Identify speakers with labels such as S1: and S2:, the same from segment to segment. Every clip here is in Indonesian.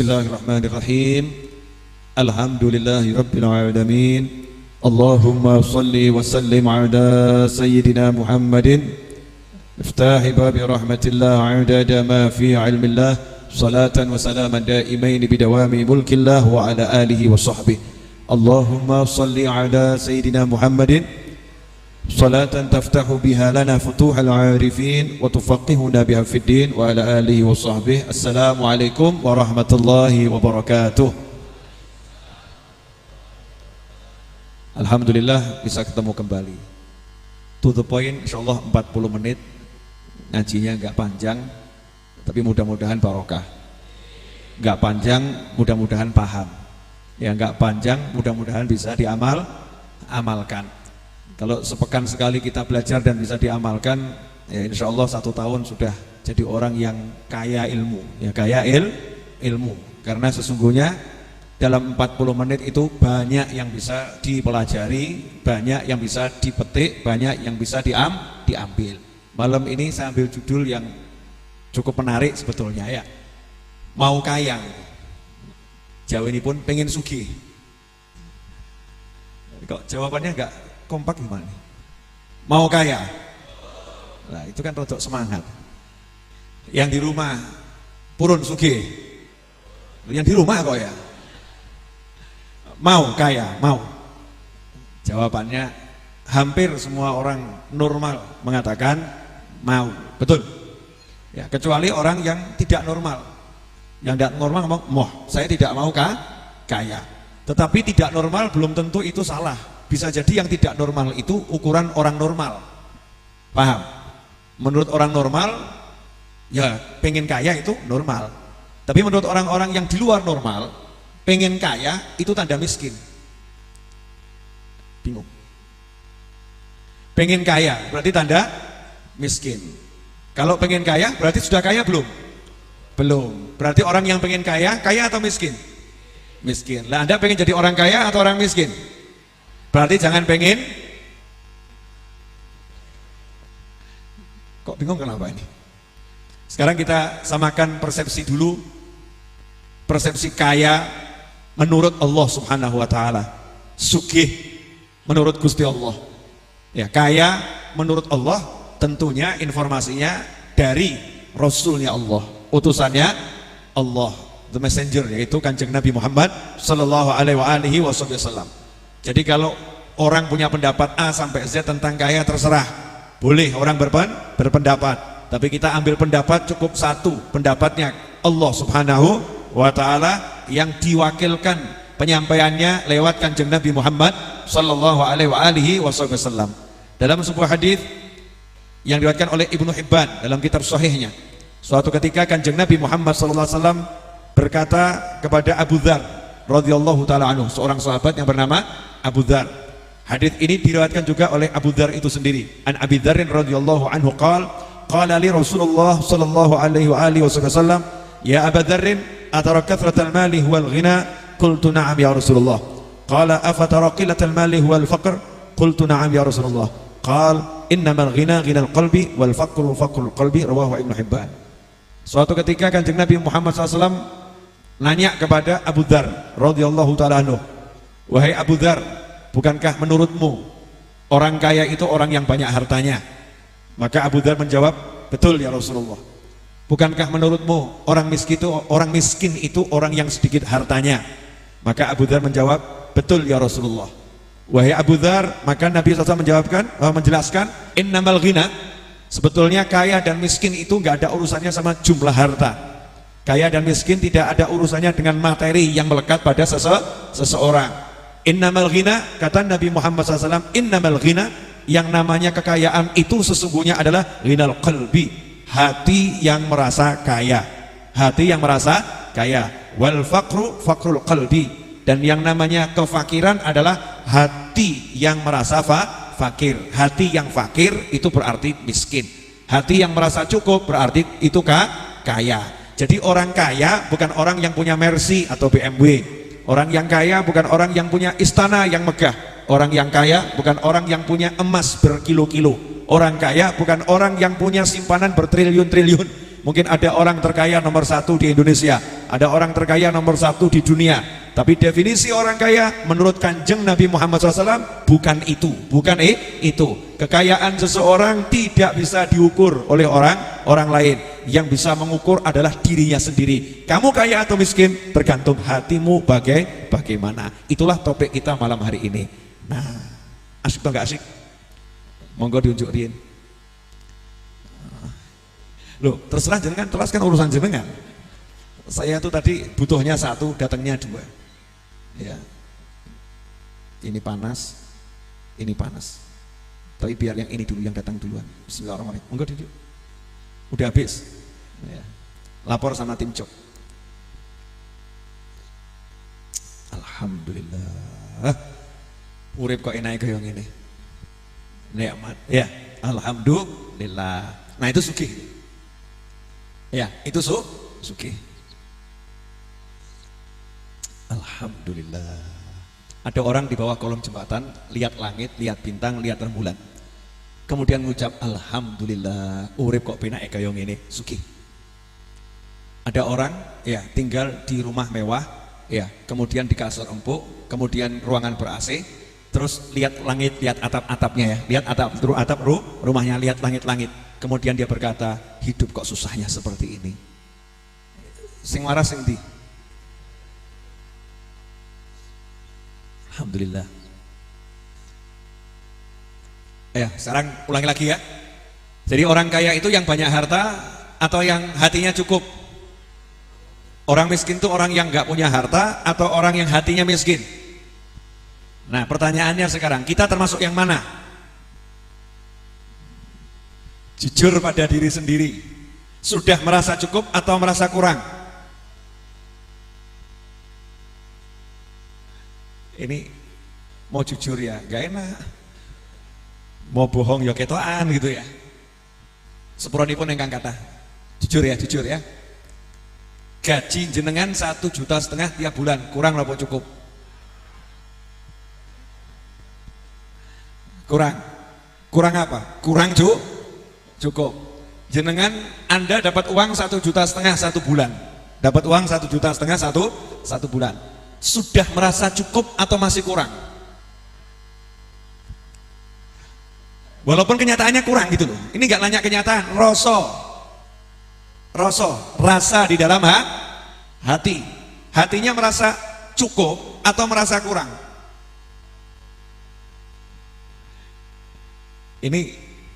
S1: Bismillahirrahmanirrahim. Alhamdulillahi Rabbil Alamin. Allahumma salli wa sallim ala Sayyidina Muhammadin Iftahi babi rahmatillah Adada ma fi ilmillah Salatan wa salaman daimain bidawami mulkillah Wa ala alihi wa sahbihi. Allahumma salli ala Sayyidina Muhammadin Salatan taftahu biha lana futuhal arifin Wa tufaqihuna biha fid din Wa ala alihi wa sahbihi. Assalamualaikum warahmatullahi wabarakatuh. Alhamdulillah bisa ketemu kembali. To the point, insyaallah 40 menit. Ngajinya enggak panjang, tapi mudah-mudahan barokah. Enggak panjang, mudah-mudahan paham. Ya enggak panjang, mudah-mudahan bisa amalkan. Kalau sepekan sekali kita belajar dan bisa diamalkan, ya insya Allah 1 tahun sudah jadi orang yang kaya ilmu. Ya kaya ilmu. Karena sesungguhnya dalam 40 menit itu banyak yang bisa dipelajari, banyak yang bisa dipetik, banyak yang bisa diambil. Malam ini saya ambil judul yang cukup menarik sebetulnya ya. Mau kaya. Jawa ini pun pengen sugih. Kok jawabannya enggak kompak gimana? Mau kaya? Nah itu kan rodok semangat. Yang di rumah purun sugih. Yang di rumah kok ya? Mau kaya? Mau? Jawabannya hampir semua orang normal mengatakan mau. Betul? Ya, kecuali orang yang tidak normal. Yang tidak normal ngomong, moh saya tidak mau kaya. Tetapi tidak normal belum tentu itu salah. Bisa jadi yang tidak normal itu ukuran orang normal. Paham? Menurut orang normal, ya pengen kaya itu normal. Tapi menurut orang-orang yang di luar normal, pengen kaya itu tanda miskin. Bingung. Pengen kaya berarti tanda miskin. Kalau pengen kaya berarti sudah kaya belum? Belum. Berarti orang yang pengen kaya atau miskin? Miskin. Lah Anda pengen jadi orang kaya atau orang miskin? Berarti jangan pengen. Kok bingung kenapa ini? Sekarang kita samakan persepsi dulu. Persepsi kaya menurut Allah Subhanahu wa taala. Sugih menurut Gusti Allah. Ya, kaya menurut Allah tentunya informasinya dari Rasulnya Allah, utusannya Allah, the messenger, yaitu Kanjeng Nabi Muhammad sallallahu alaihi wasallam. Jadi kalau orang punya pendapat A sampai Z tentang kaya terserah, boleh orang berpendapat, tapi kita ambil pendapat cukup satu, pendapatnya Allah Subhanahu wa taala yang diwakilkan penyampaiannya lewat Kanjeng Nabi Muhammad sallallahu alaihi wasallam. Dalam sebuah hadis yang diriwayatkan oleh Ibnu Hibban dalam kitab sahihnya, suatu ketika Kanjeng Nabi Muhammad sallallahu alaihi wasallam berkata kepada Abu Dzar radhiyallahu taala anhu, seorang sahabat yang bernama Abu Dzar. Hadis ini diriwayatkan juga oleh Abu Dzar itu sendiri. An Abi Dzar radhiyallahu anhu qala li Rasulullah sallallahu alaihi wasallam, ya Abu Dzar, atara kathratal mali huwal ghina? Qultu na'am ya Rasulullah. Qala afatara qillatal mali huwal faqr? Qultu na'am ya Rasulullah. Qala innamal ghina ghinal qalbi wal faqru faqrul qalbi, rawahu Ibnu Hibban. Suatu ketika Kanjeng Nabi Muhammad SAW nanya kepada Abu Dzar radhiyallahu taala anhu, wahai Abu Dzar, bukankah menurutmu orang kaya itu orang yang banyak hartanya? Maka Abu Dzar menjawab, betul ya Rasulullah. Bukankah menurutmu orang miskin itu orang yang sedikit hartanya? Maka Abu Dzar menjawab, betul ya Rasulullah. Wahai Abu Dzar, maka Nabi SAW menjelaskan, innamal ghina, sebetulnya kaya dan miskin itu enggak ada urusannya sama jumlah harta. Kaya dan miskin tidak ada urusannya dengan materi yang melekat pada seseorang. Innamal ghina, kata Nabi Muhammad SAW, innamal ghina, yang namanya kekayaan itu sesungguhnya adalah ghinal qalbi, hati yang merasa kaya. Hati yang merasa kaya. Wal faqru faqrul qalbi, dan yang namanya kefakiran adalah hati yang merasa fakir. Hati yang fakir itu berarti miskin. Hati yang merasa cukup berarti itu kaya. Jadi orang kaya bukan orang yang punya Mercy atau BMW. Orang yang kaya bukan orang yang punya istana yang megah. Orang yang kaya bukan orang yang punya emas berkilo-kilo. Orang kaya bukan orang yang punya simpanan bertriliun-triliun. Mungkin ada orang terkaya nomor 1 di Indonesia, Ada orang terkaya nomor 1 di dunia, tapi definisi orang kaya menurut Kanjeng Nabi Muhammad SAW bukan itu, bukan itu. Kekayaan seseorang tidak bisa diukur oleh orang lain. Yang bisa mengukur adalah dirinya sendiri. Kamu kaya atau miskin tergantung hatimu bagaimana. Itulah topik kita malam hari ini. Nah, asik atau enggak asik? Monggo diunjukin. Loh, terserah jenengan, teruskan urusan jenengan. Saya tuh tadi butuhnya 1, datangnya 2. Ya. Ini panas, ini panas. Tapi biar yang ini dulu yang datang duluan. Bismillahirrahmanirrahim. Monggo duduk. Udah habis. Ya. Lapor sama tim Cok. Alhamdulillah. Urip kok enak kaya ngene. Nikmat. Ya, alhamdulillah. Nah, itu sugih. Ya, itu sugih. Alhamdulillah. Ada orang di bawah kolong jembatan, lihat langit, lihat bintang, lihat rembulan. Kemudian mengucap alhamdulillah, urip kok penak kaya ngene, sugih. Ada orang ya tinggal di rumah mewah, ya, kemudian di kasur empuk, kemudian ruangan ber-AC, terus lihat langit, lihat atap-atapnya ya, lihat atap rumahnya, lihat langit-langit. Kemudian dia berkata, hidup kok susahnya seperti ini. Sing waras sing ndi? Alhamdulillah. Ya, sekarang ulangi lagi ya. Jadi orang kaya itu yang banyak harta atau yang hatinya cukup? Orang miskin itu orang yang nggak punya harta atau orang yang hatinya miskin? Nah, pertanyaannya sekarang, kita termasuk yang mana? Jujur pada diri sendiri. Sudah merasa cukup atau merasa kurang? Ini mau jujur ya, gak enak. Mau bohong ya ketoan gitu ya. Sepuranipun ingkang kata. Jujur ya. Gaji jenengan 1,5 juta tiap bulan, kurang apa cukup? Kurang apa? Kurang cukup. Jenengan Anda dapat uang 1,5 juta 1 bulan. Dapat uang 1,5 juta satu bulan. Sudah merasa cukup atau masih kurang? Walaupun kenyataannya kurang gitu loh. Ini nggak nanya kenyataan, rasa di dalam hati. Hatinya merasa cukup atau merasa kurang? Ini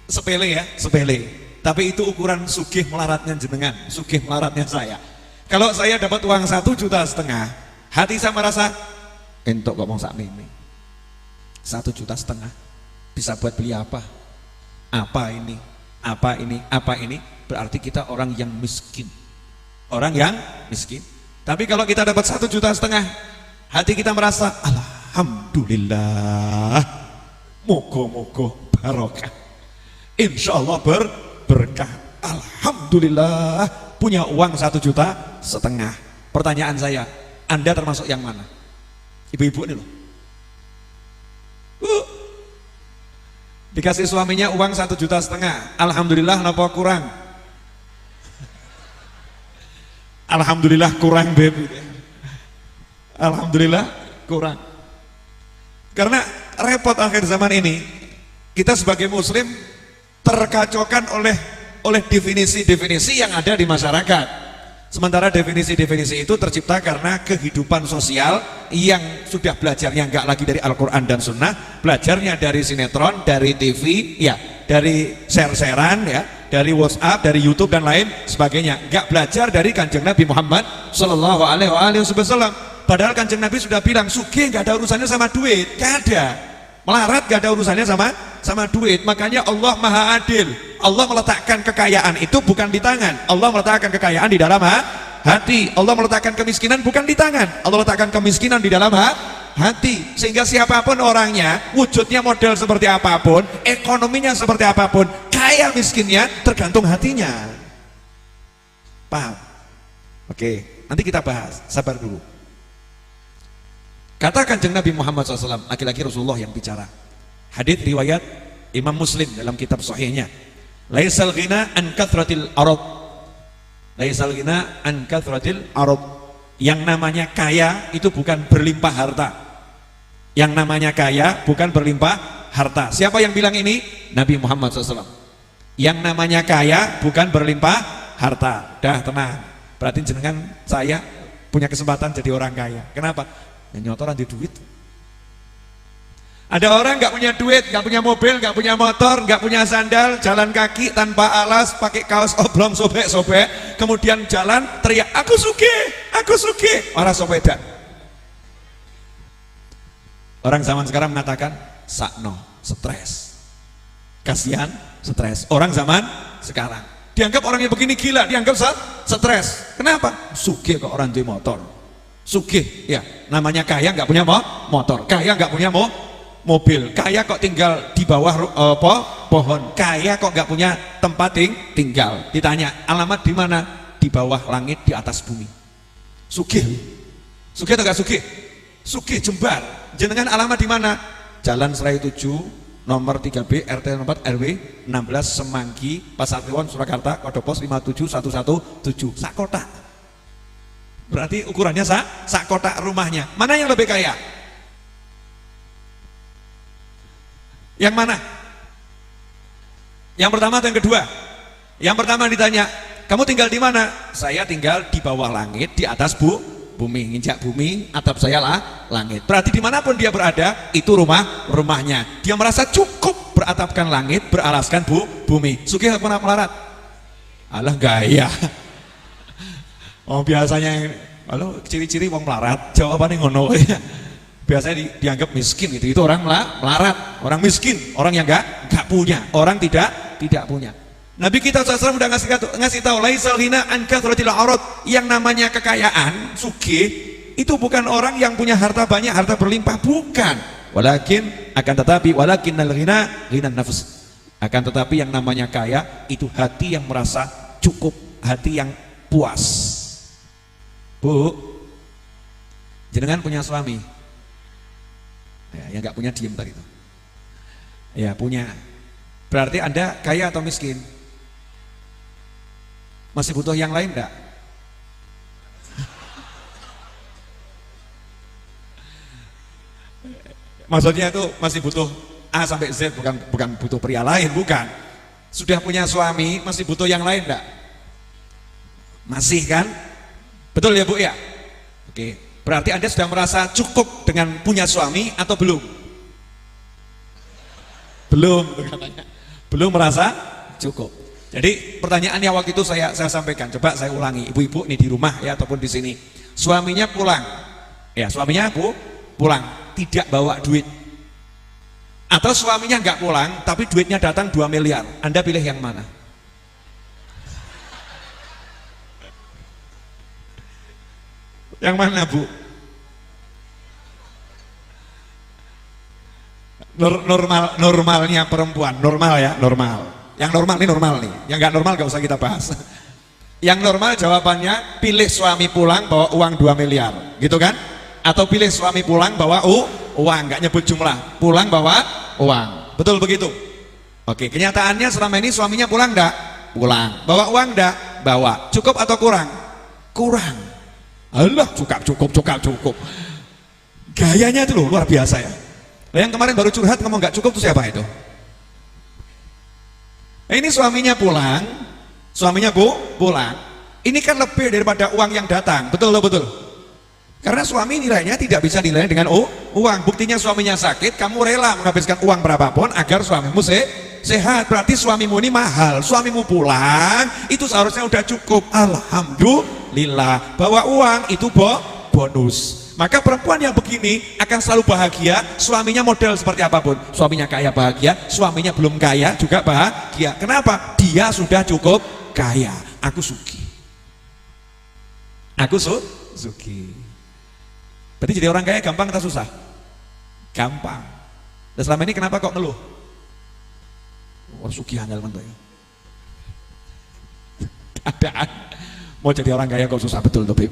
S1: sepele ya, sepele. Tapi itu ukuran sugih melaratnya jenengan, sugih melaratnya saya. Kalau saya dapat uang 1,5 juta, hati saya merasa entok kok mau sak ini. 1,5 juta bisa buat beli apa? Apa ini? Berarti kita orang yang miskin. Orang yang miskin. Tapi kalau kita dapat 1,5 juta, hati kita merasa alhamdulillah. Moga-moga barokah. Insya Allah berkah. Alhamdulillah punya uang 1,5 juta. Pertanyaan saya, Anda termasuk yang mana? Ibu-ibu ini loh. Dikasih suaminya uang 1,5 juta. Alhamdulillah napa kurang? Alhamdulillah kurang baby. Alhamdulillah kurang. Karena repot akhir zaman ini. Kita sebagai muslim terkacaukan oleh definisi-definisi yang ada di masyarakat. Sementara definisi-definisi itu tercipta karena kehidupan sosial yang sudah belajarnya enggak lagi dari Al-Quran dan Sunnah, belajarnya dari sinetron, dari TV, ya, dari share-sharean, ya, dari WhatsApp, dari YouTube dan lain sebagainya. Enggak belajar dari Kanjeng Nabi Muhammad Sallallahu Alaihi Wasallam. Padahal Kanjeng Nabi sudah bilang, sugih enggak ada urusannya sama duit, enggak ada. Melarat gak ada urusannya sama duit. Makanya Allah Maha Adil. Allah meletakkan kekayaan itu bukan di tangan. Allah meletakkan kekayaan di dalam hati. Allah meletakkan kemiskinan bukan di tangan. Allah meletakkan kemiskinan di dalam hati. Sehingga siapapun orangnya, wujudnya model seperti apapun, ekonominya seperti apapun, kaya miskinnya tergantung hatinya. Paham? Oke, nanti kita bahas. Sabar dulu. Kata Kanjeng Nabi Muhammad SAW, laki-laki Rasulullah yang bicara. Hadits riwayat Imam Muslim dalam kitab sahihnya. Laisal ghina an kathratil arad. Laisal ghina an kathratil arad. Yang namanya kaya itu bukan berlimpah harta. Yang namanya kaya bukan berlimpah harta. Siapa yang bilang ini? Nabi Muhammad SAW. Yang namanya kaya bukan berlimpah harta. Dah tenang. Berarti jenengan saya punya kesempatan jadi orang kaya. Kenapa? Yang nyotoran di duit. Ada orang nggak punya duit, nggak punya mobil, nggak punya motor, nggak punya sandal, jalan kaki tanpa alas, pakai kaos oblong sobek-sobek, kemudian jalan teriak, aku sugih, orang sepeda. Orang zaman sekarang mengatakan sakno, stres, kasihan, stres. Orang zaman sekarang dianggap orang yang begini gila, dianggap stres. Kenapa? Sugih kok orang di motor, sugih, ya namanya kaya nggak punya motor, kaya nggak punya mobil, kaya kok tinggal di bawah pohon, kaya kok nggak punya tempat tinggal. Ditanya alamat di mana? Di bawah langit, di atas bumi. Sugih atau nggak sugih? Sugih Jembar. Jenengan alamat di mana? Jalan Serai 7 nomor 3B RT 4 RW 16 Semanggi Pasar Kliwon Surakarta, kode pos 57117, sak kotak. Berarti ukurannya sak kotak rumahnya. Mana yang lebih kaya? Yang mana? Yang pertama atau yang kedua? Yang pertama ditanya, kamu tinggal di mana? Saya tinggal di bawah langit, di atas bumi, nginjak bumi, atap saya langit. Berarti dimanapun dia berada, itu rumahnya. Dia merasa cukup beratapkan langit, beralaskan bumi. Sugih apa melarat? Alah gaya. Oh biasanya, kalau ciri-ciri wong melarat, jawabannya ngono. Biasanya dianggap miskin itu orang melarat, orang miskin, orang yang nggak punya, orang tidak punya. Nabi kita SAW udah ngasih tahu laisal ghina an kathratil arad, yang namanya kekayaan, sugih itu bukan orang yang punya harta banyak, harta berlimpah, bukan. Walakinnal ghina ghinan nafs. Akan tetapi yang namanya kaya itu hati yang merasa cukup, hati yang puas. Bu, jenengan punya suami? Ya, yang nggak punya diem tadi itu. Ya punya. Berarti Anda kaya atau miskin? Masih butuh yang lain enggak? Maksudnya itu masih butuh A sampai Z, bukan butuh pria lain, bukan. Sudah punya suami, masih butuh yang lain enggak? Masih kan? Betul ya Bu ya? Oke. Berarti Anda sudah merasa cukup dengan punya suami atau belum? Belum katanya. Belum merasa cukup. Jadi pertanyaannya waktu itu saya sampaikan, coba saya ulangi, ibu-ibu nih di rumah ya ataupun di sini. Suaminya pulang. Ya, suaminya pulang, tidak bawa duit. Atau suaminya nggak pulang tapi duitnya datang 2 miliar. Anda pilih yang mana? Yang mana Bu? Normalnya perempuan, normal ya, normal. Yang normal nih, yang nggak normal nggak usah kita bahas. Yang normal jawabannya pilih suami pulang bawa uang 2 miliar, gitu kan? Atau pilih suami pulang bawa uang, nggak nyebut jumlah, pulang bawa uang, betul begitu? Oke, kenyataannya selama ini suaminya pulang nggak? Pulang. Bawa uang nggak? Bawa. Cukup atau kurang? Kurang. Allah cukup. Gayanya itu loh luar biasa ya. Yang kemarin baru curhat ngomong nggak cukup itu siapa itu? Ini suaminya pulang, pulang. Ini kan lebih daripada uang yang datang, betul. Karena suami nilainya tidak bisa dinilai dengan uang. Buktinya suaminya sakit, kamu rela menghabiskan uang berapapun agar suamimu sehat. Berarti suamimu ini mahal. Suamimu pulang, itu seharusnya udah cukup. Alhamdulillah. Bawa uang itu bonus. Maka perempuan yang begini akan selalu bahagia, suaminya model seperti apapun. Suaminya kaya bahagia, suaminya belum kaya juga bahagia. Kenapa? Dia sudah cukup kaya. Aku sugih. Berarti jadi orang kaya gampang atau susah? Gampang. Dan selama ini kenapa kok ngeluh? Sugih angel men ya. Keadaan mau jadi orang kaya kok susah, betul tuh Bib.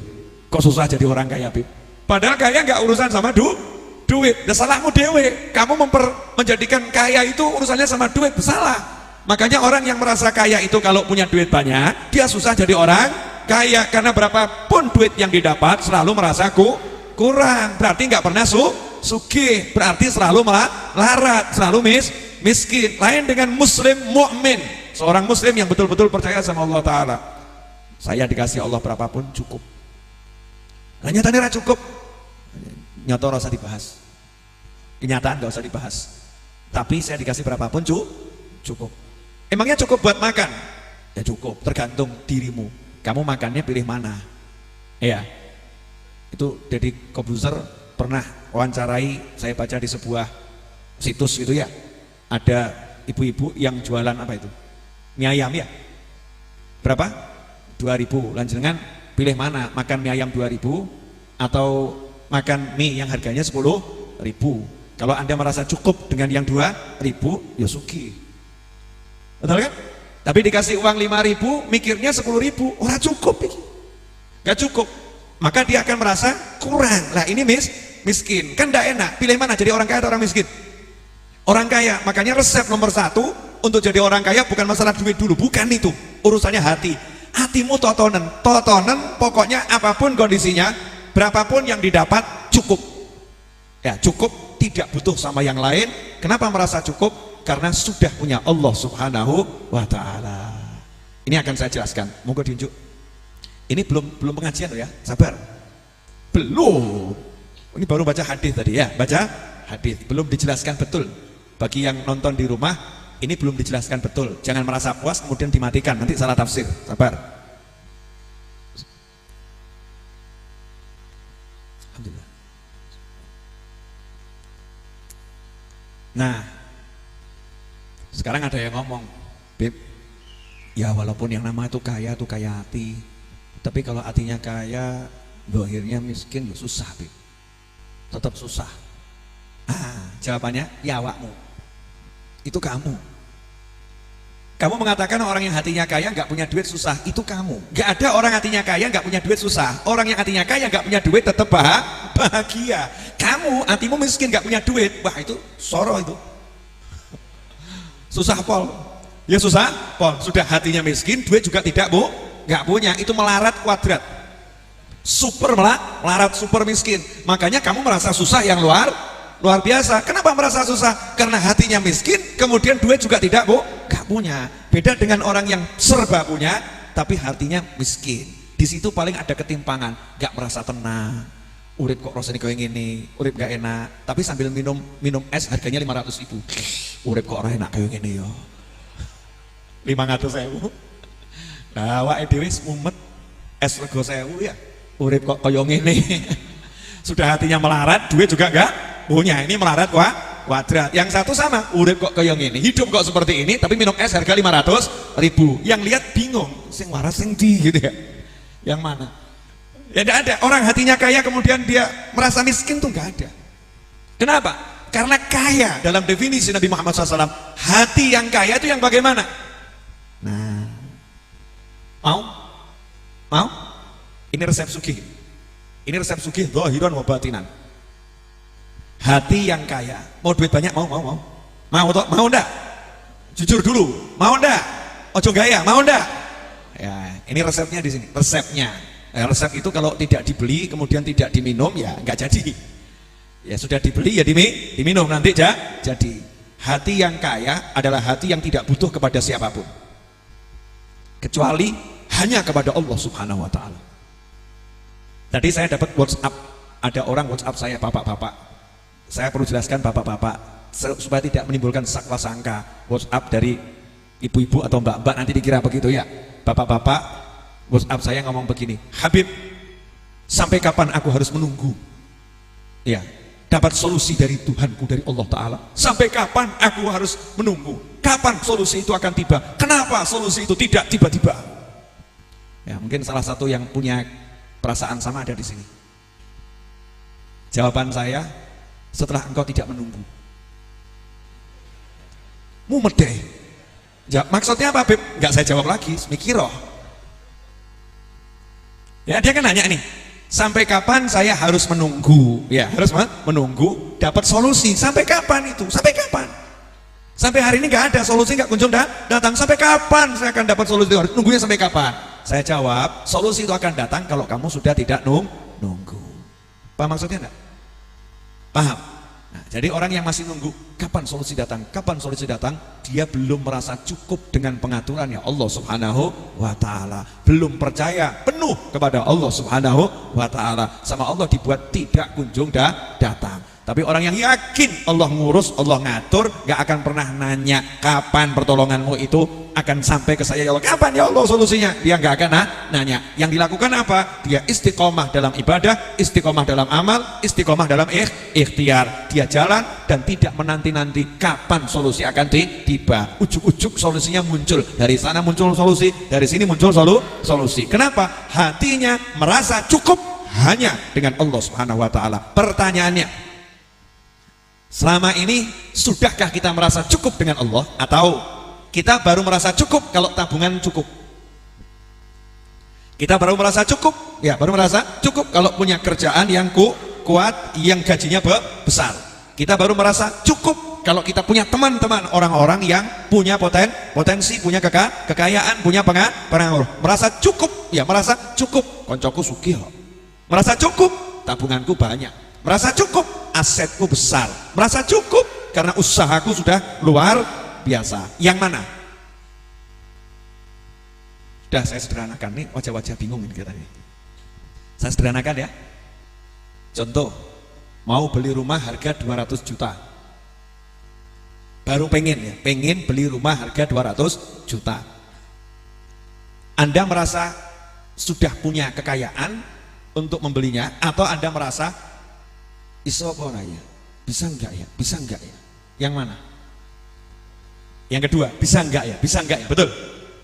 S1: Kok susah jadi orang kaya Bib? Padahal kaya nggak urusan sama duit. Dan salahmu dewe. Kamu menjadikan kaya itu urusannya sama duit. Salah. Makanya orang yang merasa kaya itu kalau punya duit banyak, dia susah jadi orang kaya. Karena berapapun duit yang didapat selalu merasa kurang. Berarti nggak pernah sugih, berarti selalu melarat, selalu miskin. Lain dengan muslim mukmin, seorang muslim yang betul-betul percaya sama Allah Ta'ala. Saya dikasih Allah berapapun cukup. Nah, nyatanya cukup. Nyata nggak usah dibahas. Kenyataan nggak usah dibahas. Tapi saya dikasih berapapun cukup. Emangnya cukup buat makan? Ya cukup, tergantung dirimu. Kamu makannya pilih mana? Ya. Itu Deddy Kobuser pernah wawancarai, saya baca di sebuah situs gitu ya. Ada ibu-ibu yang jualan apa itu? Mie ayam ya. Berapa? 2.000. Lanjutkan pilih mana? Makan mie ayam 2.000 atau makan mie yang harganya 10.000. Kalau Anda merasa cukup dengan yang 2.000, ya sugih. Betul kan? Tapi dikasih uang 5.000, mikirnya 10.000, orang cukup ini. Gak cukup. Maka dia akan merasa kurang. Lah ini miskin. Kan gak enak. Pilih mana? Jadi orang kaya atau orang miskin? Orang kaya. Makanya resep nomor 1 untuk jadi orang kaya bukan masalah duit dulu. Bukan itu. Urusannya hati. Hatimu totonen. Totonen pokoknya apapun kondisinya, berapapun yang didapat cukup. Ya cukup, tidak butuh sama yang lain. Kenapa merasa cukup? Karena sudah punya Allah Subhanahu wa Ta'ala. Ini akan saya jelaskan. Monggo diunjuk. Ini belum pengajian loh ya, sabar. Belum. Ini baru baca hadis tadi ya, baca hadis. Belum dijelaskan betul. Bagi yang nonton di rumah, ini belum dijelaskan betul. Jangan merasa puas kemudian dimatikan, nanti salah tafsir. Sabar. Alhamdulillah. Nah, sekarang ada yang ngomong, Beb, ya walaupun yang nama itu kaya hati, tapi kalau hatinya kaya, akhirnya miskin, ya susah, Beb. Tetap susah. Jawabannya, ya awakmu. Itu kamu. Kamu mengatakan orang yang hatinya kaya nggak punya duit susah, itu kamu. Nggak ada orang hatinya kaya nggak punya duit susah. Orang yang hatinya kaya nggak punya duit tetap bahagia. Kamu hatimu miskin nggak punya duit, wah itu soro itu. Susah pol, ya susah pol. Sudah hatinya miskin, duit juga tidak nggak punya. Itu melarat kuadrat, super melarat, super miskin. Makanya kamu merasa susah yang luar biasa. Kenapa merasa susah? Karena hatinya miskin, kemudian duit juga tidak nggak punya. Beda dengan orang yang serba punya, tapi hatinya miskin. Di situ paling ada ketimpangan, nggak merasa tenang. Urip kok rasanya kayak gini, urip gak enak, tapi sambil minum es harganya 500.000. Urip kok orang enak kayak gini yo. 500.000. Nah, awake dhewe mumet es rego 1.000 ya. Urip kok kayak gini. Sudah hatinya melarat, duit juga enggak punya. Ini melarat kuadrat. Yang satu sama, urip kok kayak gini, hidup kok seperti ini, tapi minum es harga 500.000. Yang lihat bingung, sing waras sing di gitu ya. Yang mana? Ya tidak ada. Orang hatinya kaya kemudian dia merasa miskin tuh nggak ada. Kenapa? Karena kaya dalam definisi Nabi Muhammad SAW, hati yang kaya itu yang bagaimana? Nah, mau? Ini resep sugih. Ini resep sugih zahiran wa batinan. Hati yang kaya, mau duit banyak, mau enggak? Jujur dulu, mau enggak? Ojo gaya, mau enggak? Ya, ini resepnya di sini, resepnya. Resep itu kalau tidak dibeli kemudian tidak diminum ya nggak jadi. Ya sudah dibeli ya diminum nanti jadi. Hati yang kaya adalah hati yang tidak butuh kepada siapapun, kecuali hanya kepada Allah Subhanahu wa Ta'ala. Tadi saya dapat WhatsApp, ada orang WhatsApp saya, bapak-bapak. Saya perlu jelaskan bapak-bapak supaya tidak menimbulkan sakwa sangka. WhatsApp dari ibu-ibu atau mbak-mbak nanti dikira begitu ya. Bapak-bapak WhatsApp saya ngomong begini, Habib, sampai kapan aku harus menunggu? Ya, dapat solusi dari Tuhanku, dari Allah Ta'ala. Sampai kapan aku harus menunggu? Kapan solusi itu akan tiba? Kenapa solusi itu tidak tiba-tiba? Ya, mungkin salah satu yang punya perasaan sama ada di sini. Jawaban saya, setelah engkau tidak menunggu. Mumet deh. Maksudnya apa, Habib? Enggak saya jawab lagi, mikiroh. Ya dia kan nanya nih, sampai kapan saya harus menunggu? Ya harus menunggu dapat solusi. Sampai kapan itu? Sampai kapan? Sampai hari ini nggak ada solusi, nggak kunjung datang. Sampai kapan saya akan dapat solusi? Nunggunya sampai kapan? Saya jawab, solusi itu akan datang kalau kamu sudah tidak nunggu. Paham maksudnya enggak? Paham? Nah, jadi orang yang masih nunggu kapan solusi datang, dia belum merasa cukup dengan pengaturannya Allah Subhanahu wa Ta'ala, belum percaya penuh kepada Allah Subhanahu wa Ta'ala. Sama Allah dibuat tidak kunjung datang. Tapi orang yang yakin Allah ngurus, Allah ngatur, gak akan pernah nanya kapan pertolonganmu itu akan sampai ke saya ya Allah. Kapan ya Allah solusinya? Dia gak akan nanya. Yang dilakukan apa? Dia istiqomah dalam ibadah, istiqomah dalam amal, istiqomah dalam ikhtiar. Dia jalan dan tidak menanti-nanti kapan solusi akan tiba. Ujuk-ujuk solusinya muncul. Dari sana muncul solusi, dari sini muncul solusi. Kenapa? Hatinya merasa cukup hanya dengan Allah Subhanahu wa Ta'ala. Pertanyaannya, selama ini sudahkah kita merasa cukup dengan Allah, atau kita baru merasa cukup kalau tabungan cukup? Kita baru merasa cukup, ya baru merasa cukup kalau punya kerjaan yang kuat, yang gajinya besar. Kita baru merasa cukup kalau kita punya teman-teman orang-orang yang punya potensi, punya kekayaan, punya pengaruh. Merasa cukup, ya merasa cukup. Koncoku sugih, merasa cukup, tabunganku banyak. Merasa cukup, asetku besar. Merasa cukup karena usahaku sudah luar biasa. Yang mana? Sudah saya sederhanakan nih, wajah-wajah bingung ini katanya. Saya sederhanakan ya. Contoh, mau beli rumah harga 200 juta. Baru pengen beli rumah harga 200 juta. Anda merasa sudah punya kekayaan untuk membelinya, atau Anda merasa iso apa ora ya? Bisa enggak ya? Bisa enggak ya? Yang mana? Yang kedua, bisa enggak ya? Bisa enggak ya? Betul.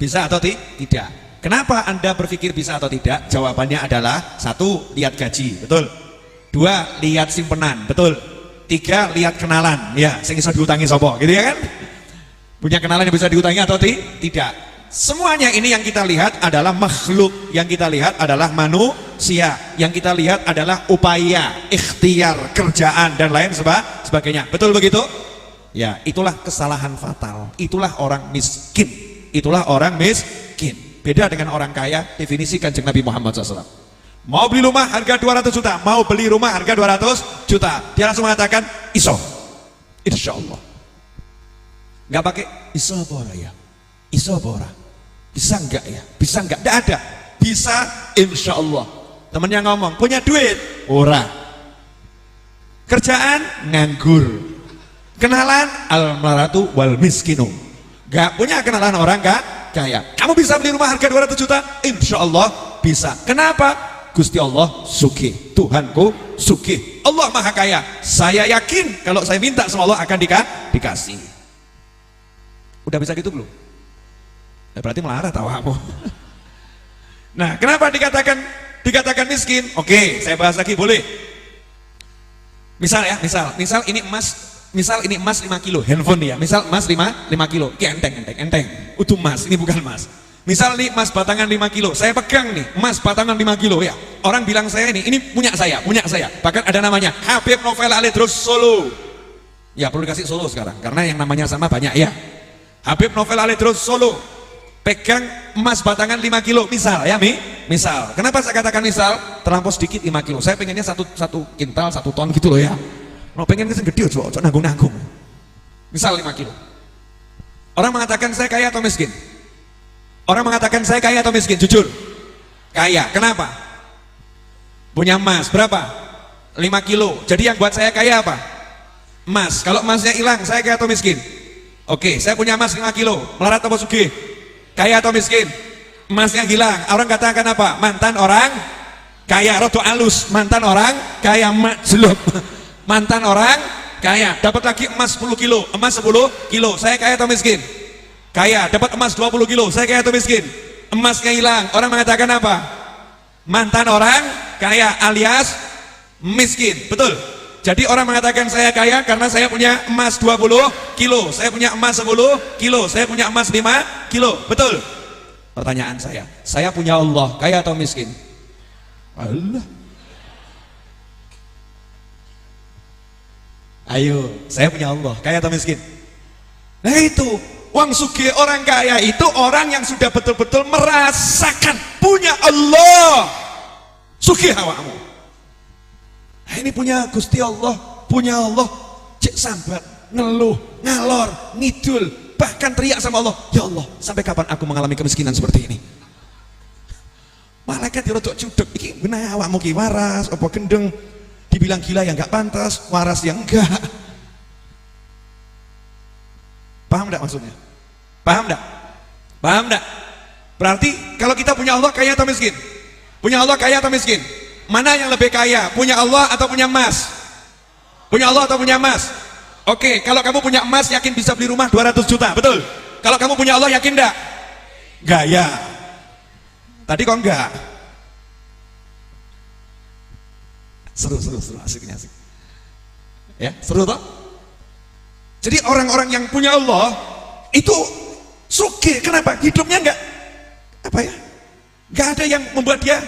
S1: Bisa atau tidak? Kenapa Anda berpikir bisa atau tidak? Jawabannya adalah: satu, lihat gaji, betul. Dua, lihat simpenan, betul. Tiga, lihat kenalan, ya, sing iso diutangi sapa, gitu ya kan? Punya kenalan yang bisa diutangi atau tidak? Semuanya ini yang kita lihat adalah makhluk, yang kita lihat adalah manusia, yang kita lihat adalah upaya, ikhtiar, kerjaan dan lain sebagainya. Betul begitu? Ya, itulah kesalahan fatal. Itulah orang miskin. Itulah orang miskin. Beda dengan orang kaya. Definisi Kanjeng Nabi Muhammad SAW. Mau beli rumah harga 200 juta, mau beli rumah harga 200 juta. Dia langsung mengatakan iso. Insya Allah. Nggak pakai iso apa ya? Iso apa ora? Bisa enggak ya? Bisa enggak? Enggak ada. Bisa insya Allah. Temennya ngomong, punya duit? Ora. Kerjaan? Nganggur. Kenalan? Al-maratu wal miskinu. Enggak punya kenalan orang kaya. Kamu bisa beli rumah harga 200 juta? Insya Allah bisa. Kenapa? Gusti Allah sugih. Tuhanku sugih. Allah maha kaya. Saya yakin kalau saya minta sama Allah akan dikasih. Udah bisa gitu belum? Ya, berarti melarang tawamu. Nah, kenapa dikatakan miskin? Oke, saya bahas lagi, boleh. Misal ini emas 5 kilo, handphone dia. Misal emas 5 kilo. Ini enteng. Utuh emas, ini bukan emas. Misal nih emas batangan 5 kilo, saya pegang nih emas batangan 5 kilo ya. Orang bilang saya ini punya saya. Bahkan ada namanya Habib Novel Alidrus Solo. Ya perlu dikasih Solo sekarang, karena yang namanya sama banyak ya. Habib Novel Alidrus Solo pegang emas batangan 5 kilo misal ya misal. Kenapa saya katakan misal? Terlampau sedikit 5 kilo. Saya pengennya satu kintal, 1 ton gitu loh ya. Mau pengen kesini gede coba nanggung. Misal 5 kilo. Orang mengatakan saya kaya atau miskin? Orang mengatakan saya kaya atau miskin? Jujur. Kaya. Kenapa? Punya emas berapa? 5 kilo. Jadi yang buat saya kaya apa? Emas. Kalau emasnya hilang, saya kaya atau miskin? Oke, saya punya emas 5 kilo. Melarat atau sugih? Kaya atau miskin? Emasnya hilang. Orang katakan apa? Mantan orang kaya. Rodo alus. Mantan orang kaya. Majlub. Mantan orang kaya. Dapat lagi emas 10 kilo. Emas 10 kilo. Saya kaya atau miskin? Kaya. Dapat emas 20 kilo. Saya kaya atau miskin? Emasnya hilang. Orang mengatakan apa? Mantan orang kaya alias miskin. Betul? Jadi orang mengatakan saya kaya karena saya punya emas 20 kilo, saya punya emas 10 kilo, saya punya emas 5 kilo. Betul? Pertanyaan saya punya Allah, kaya atau miskin? Allah. Ayo, saya punya Allah, kaya atau miskin? Nah itu, wong sugih orang kaya itu orang yang sudah betul-betul merasakan punya Allah. Sugih awakmu. Nah, ini punya Gusti Allah, punya Allah, cek sambat, ngeluh, ngalor, ngidul, bahkan teriak sama Allah, ya Allah, sampai kapan aku mengalami kemiskinan seperti ini? Malaikat dirodok cudek, iki benar awakmu ki waras, apa gendeng, dibilang gila yang gak pantas, waras yang enggak. Paham enggak maksudnya? Paham enggak? Paham enggak? Berarti kalau kita punya Allah kaya atau miskin? Punya Allah kaya atau miskin? Mana yang lebih kaya? Punya Allah atau punya emas? Punya Allah atau punya emas? Oke, kalau kamu punya emas yakin bisa beli rumah 200 juta, betul? Kalau kamu punya Allah yakin enggak? Gaya. Tadi kok enggak? Seru, asiknya asik. Ya, seru toh? Jadi orang-orang yang punya Allah itu sugih. Kenapa? Hidupnya enggak apa ya? Enggak ada yang membuat dia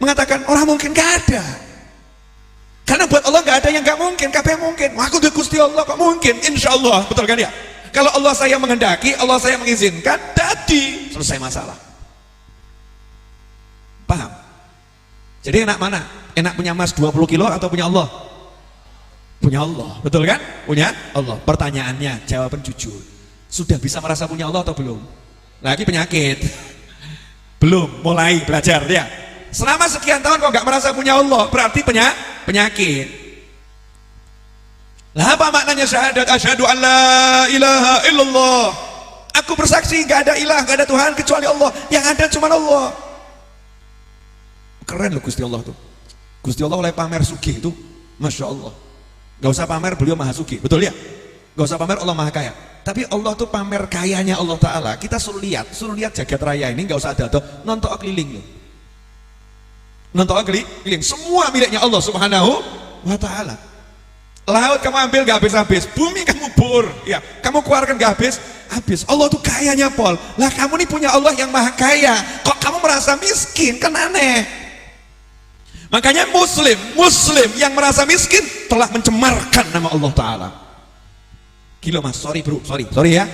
S1: mengatakan orang mungkin, enggak ada. Karena buat Allah enggak ada yang enggak mungkin, kabeh mungkin. Wah, aku udah Gusti Allah kok mungkin? Insya Allah, betul kan ya? Kalau Allah saya menghendaki, Allah saya mengizinkan, jadi selesai masalah. Paham? Jadi enak mana? Enak punya emas 20 kilo atau punya Allah? Punya Allah, betul kan? Punya Allah. Pertanyaannya, jawaban jujur. Sudah bisa merasa punya Allah atau belum? Lagi penyakit. Belum, mulai belajar ya. Selama sekian tahun kok nggak merasa punya Allah, berarti penyakit. Lah apa maknanya syahadat? Asyhadu an la ilaha illallah. Aku bersaksi nggak ada ilah, nggak ada Tuhan kecuali Allah. Yang ada cuma Allah. Keren loh Gusti Allah tuh. Gusti Allah oleh pamer sugih itu, masya Allah. Gak usah pamer beliau maha sugih, betul ya? Gak usah pamer Allah maha kaya. Tapi Allah tuh pamer kayanya Allah Ta'ala. Kita suruh lihat jagat raya ini gak usah ada tuh, nonton keliling loh. Nonton keliling, semua miliknya Allah Subhanahu wa Ta'ala. Laut kamu ambil gak habis-habis, bumi kamu bor, ya, kamu keluarkan gak habis. Allah tuh kayanya pol. Lah kamu nih punya Allah yang maha kaya, kok kamu merasa miskin? Kan aneh. Makanya muslim yang merasa miskin telah mencemarkan nama Allah Ta'ala. Gila mas, sorry bro, sorry ya.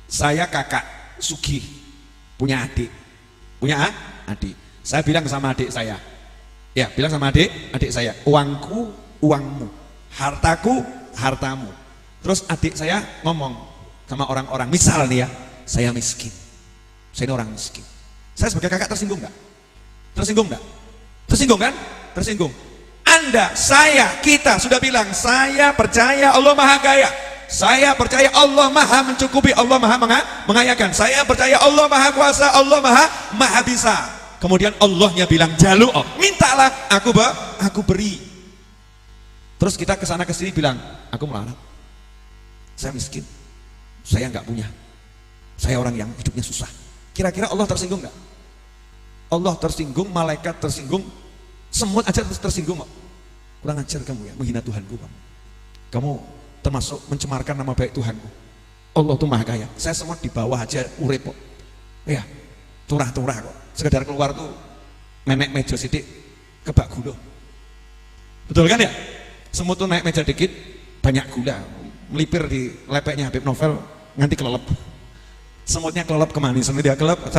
S1: Saya kakak sugih, punya adik. Saya bilang sama adik saya, ya bilang sama adik saya, uangku, uangmu, hartaku, hartamu. Terus adik saya ngomong sama orang-orang, misal nih ya, saya miskin, saya ini orang miskin. Saya sebagai kakak tersinggung nggak? Tersinggung nggak? Tersinggung kan? Tersinggung. Anda, saya, kita sudah bilang, saya percaya Allah maha kaya, saya percaya Allah maha mencukupi, Allah maha mengayakan, saya percaya Allah maha kuasa, Allah maha bisa. Kemudian Allahnya bilang, jalu, oh, mintalah, aku beri. Terus kita kesana kesini bilang, aku melarat, saya miskin, saya nggak punya, saya orang yang hidupnya susah. Kira-kira Allah tersinggung nggak? Allah tersinggung, malaikat tersinggung, semut aja tersinggung kok. Kurang ajar kamu ya, menghina Tuhanku kamu. Kamu termasuk mencemarkan nama baik Tuhanku. Allah tuh maha kaya. Saya semut di bawah aja urip kok. Ya, turah-turah kok. Sekedar keluar tuh memek meja sidik kebak gula. Betul kan ya? Semut tuh naik meja dikit banyak gula, melipir di lepeknya Habib Novel nganti kelelep. Semutnya kelelep kemanisan, dia kelelep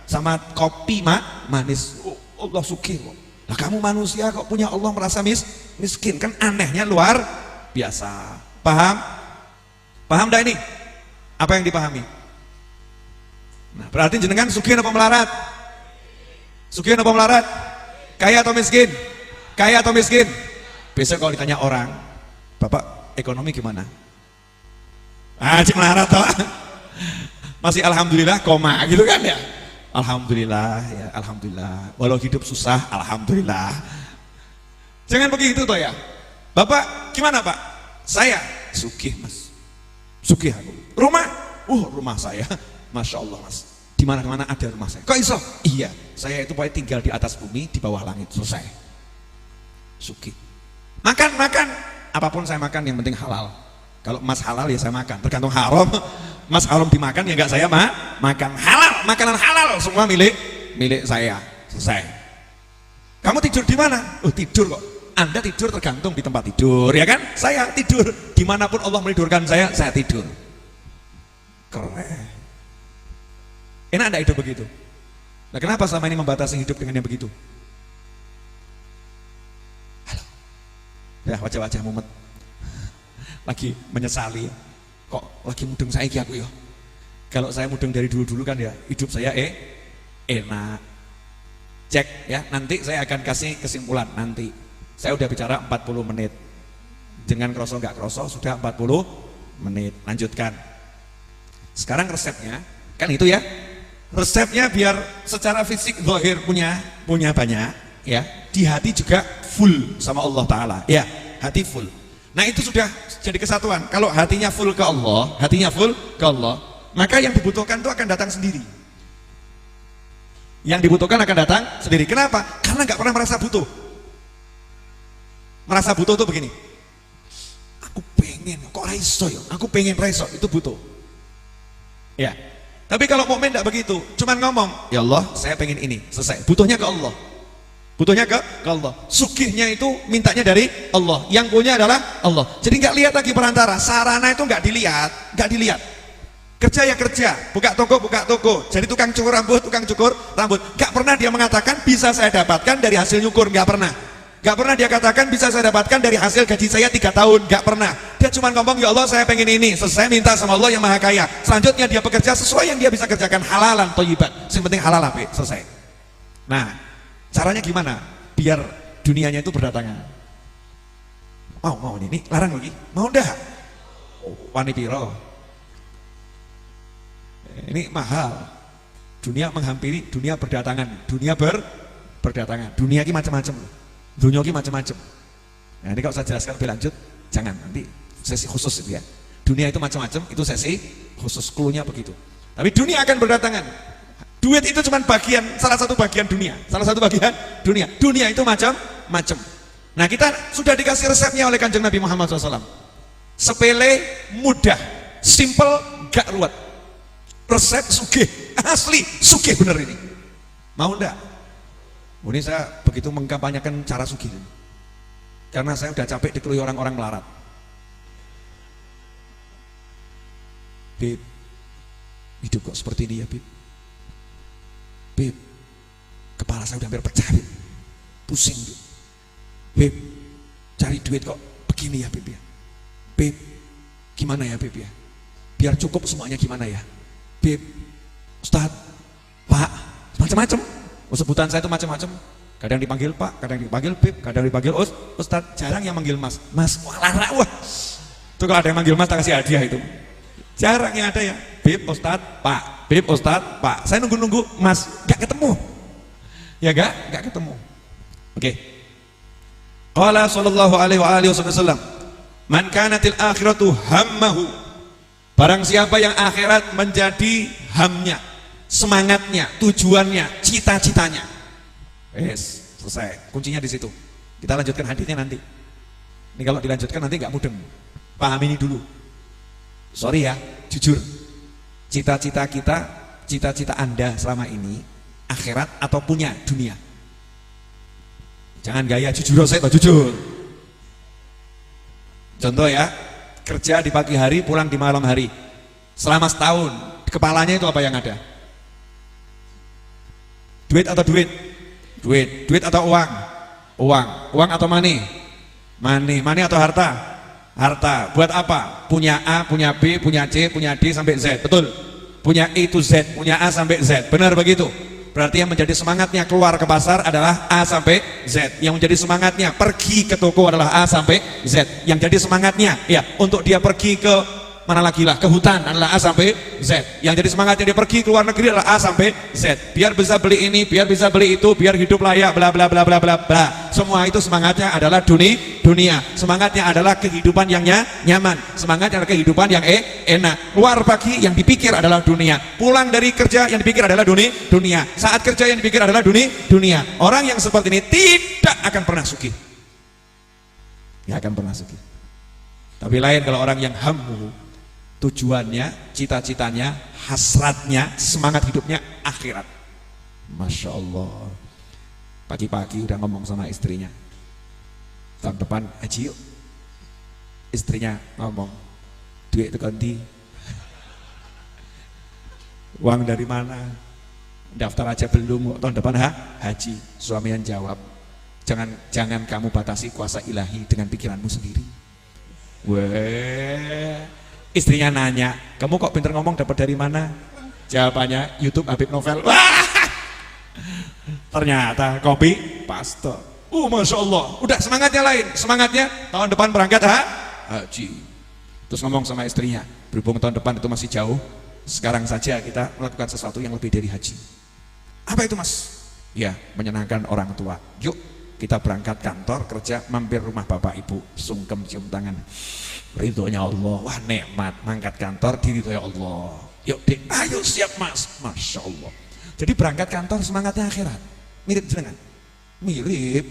S1: sama kopi manis. Oh, Allah sugih kok. Lah kamu manusia kok punya Allah merasa miskin, kan anehnya luar biasa. Paham? Paham dah ini? Apa yang dipahami? Nah, berarti jenengan sugih apa melarat? Sugih apa melarat? Kaya atau miskin? Kaya atau miskin? Besok kalau ditanya orang, Bapak ekonomi gimana? Cik melarat toh. Masih alhamdulillah koma gitu kan ya? Alhamdulillah ya, alhamdulillah. Walau hidup susah, alhamdulillah. Jangan begitu toh ya. Bapak gimana Pak? Saya sugih mas, sugih aku. Rumah, rumah saya, masya Allah mas. Di mana-mana ada rumah saya. Kok iso? Iya, saya itu pokoknya tinggal di atas bumi, di bawah langit, selesai. Sugih. Makan, apapun saya makan yang penting halal. Kalau emas halal ya saya makan. Tergantung haram. Mas haram dimakan ya enggak saya makan. Halal, makanan halal semua milik saya. Selesai. Kamu tidur di mana? Tidur kok. Anda tidur tergantung di tempat tidur, ya kan? Saya tidur dimanapun Allah menidurkan saya tidur. Keren. Enak enggak hidup begitu? Nah, kenapa selama ini membatasi hidup dengan yang begitu? Halo. Ya, wajah-wajah mumet. Lagi menyesali. Kok lagi mudeng saiki aku ya? Kalau saya mudeng dari dulu-dulu kan ya, hidup saya enak. Cek ya, nanti saya akan kasih kesimpulan nanti. Saya udah bicara 40 menit. Dengan kroso nggak kroso sudah 40 menit. Lanjutkan. Sekarang resepnya, kan itu ya. Resepnya biar secara fisik zahir punya banyak ya, di hati juga full sama Allah Ta'ala ya, hati full. Nah itu sudah jadi kesatuan. Kalau hatinya full ke Allah, maka yang dibutuhkan itu akan datang sendiri. Yang dibutuhkan akan datang sendiri. Kenapa? Karena nggak pernah merasa butuh. Merasa butuh itu begini, aku pengen kok raiso ya, aku pengen raiso, itu butuh ya. Tapi kalau mukmin tidak begitu, cuman ngomong, ya Allah, saya pengen ini, selesai. Butuhnya ke Allah. Butuhnya ke Allah. Sugihnya itu mintanya dari Allah. Yang punya adalah Allah. Jadi nggak lihat lagi perantara. Sarana itu nggak dilihat. Kerja ya kerja, buka toko. Jadi tukang cukur rambut. Nggak pernah dia mengatakan bisa saya dapatkan dari hasil nyukur, nggak pernah. Nggak pernah dia katakan bisa saya dapatkan dari hasil gaji saya 3 tahun, nggak pernah. Dia cuma ngomong, ya Allah saya pengen ini, selesai minta sama Allah yang maha kaya. Selanjutnya dia bekerja sesuai yang dia bisa kerjakan, halalan thayyiban, yang penting halal apa, selesai. Nah caranya gimana biar dunianya itu berdatangan? Mau ini larang lagi, mau dah wani piro, ini mahal. Dunia menghampiri, dunia berdatangan, berdatangan, dunia ini macam-macam. Dunia ini macam-macam. Nah ini kalau saya jelaskan lebih lanjut, jangan, nanti sesi khusus itu ya. Dunia itu macam-macam, itu sesi khusus, cluenya begitu. Tapi dunia akan berdatangan. Duit itu cuma salah satu bagian dunia. Dunia itu macam-macam. Nah kita sudah dikasih resepnya oleh Kanjeng Nabi Muhammad SAW. Sepele, mudah, simple, gak ruwet. Resep sugih, asli sugih bener ini. Mau enggak? Ini saya begitu mengkampanyekan cara sugih karena saya udah capek dikeluhi orang-orang melarat. Beb, hidup kok seperti ini ya Beb. Beb, kepala saya udah hampir pecah Beb. Pusing Beb. Beb, cari duit kok begini ya Beb ya. Beb, gimana ya Beb ya, biar cukup semuanya gimana ya Beb. Ustadz, Pak, macam-macam. Sebutan saya itu macam-macam. Kadang dipanggil Pak, kadang dipanggil Beb, kadang dipanggil Ustadz. Jarang yang manggil Mas. Wah. Itu kalau ada yang manggil Mas tak kasih hadiah itu. Jarang yang ada ya. Beb, Ustadz, Pak. Beb, Ustadz, Pak. Saya nunggu-nunggu Mas, gak ketemu. Ya gak ketemu. Oke. Qala sallallahu alaihi wasallam, man kanatil akhiratu hammahu. Barang siapa yang akhirat menjadi hamnya, semangatnya, tujuannya, cita-citanya. Selesai. Kuncinya di situ. Kita lanjutkan hadisnya nanti. Ini kalau dilanjutkan nanti nggak mudeng. Paham ini dulu. Sorry ya, jujur. Cita-cita kita, cita-cita Anda selama ini akhirat atau punya dunia? Jangan gaya jujur, saya jujur. Contoh ya, kerja di pagi hari, pulang di malam hari. Selama setahun, kepalanya itu apa yang ada? Duit atau duit? Duit atau uang? Uang atau money? Money atau harta? Harta. Buat apa? Punya A, punya B, punya C, punya D sampai Z. Betul? Punya E to Z, punya A sampai Z. Benar begitu? Berarti yang menjadi semangatnya keluar ke pasar adalah A sampai Z. Yang menjadi semangatnya pergi ke toko adalah A sampai Z. Yang jadi semangatnya ya untuk dia pergi ke mana lagi lah, ke hutan adalah A sampai Z. Yang jadi semangatnya dia pergi ke luar negeri adalah A sampai Z. Biar bisa beli ini, biar bisa beli itu, biar hidup layak, bla bla bla bla bla bla. Semua itu semangatnya adalah dunia. Semangatnya adalah kehidupan yang nyaman. Semangatnya adalah kehidupan yang enak. Keluar pagi yang dipikir adalah dunia. Pulang dari kerja yang dipikir adalah dunia. Saat kerja yang dipikir adalah dunia. Orang yang seperti ini tidak akan pernah sugih. Tidak akan pernah sugih. Tapi lain kalau orang yang hammu, tujuannya, cita-citanya, hasratnya, semangat hidupnya akhirat. Masya Allah. Pagi-pagi udah ngomong sama istrinya, tahun depan haji yuk. Istrinya ngomong, duit itu ganti, uang dari mana, daftar aja belum, tahun depan haji. Suami yang jawab, jangan kamu batasi kuasa ilahi dengan pikiranmu sendiri. Weh, istrinya nanya, kamu kok pinter ngomong, dapat dari mana? Jawabannya YouTube Habib Novel. Wah, ternyata kopi paste. Masya Allah, udah semangatnya lain, semangatnya tahun depan berangkat haji. Terus ngomong sama istrinya, berhubung tahun depan itu masih jauh, sekarang saja kita melakukan sesuatu yang lebih dari haji. Apa itu mas? Ya, menyenangkan orang tua. Yuk kita berangkat kantor, kerja, mampir rumah bapak ibu, sungkem cium tangan, ridhonya Allah. Wah nikmat, mangkat kantor diridhoi Allah. Yuk dek, ayo siap mas. Masya Allah. Jadi berangkat kantor semangatnya akhirat. Mirip jenengan? Mirip.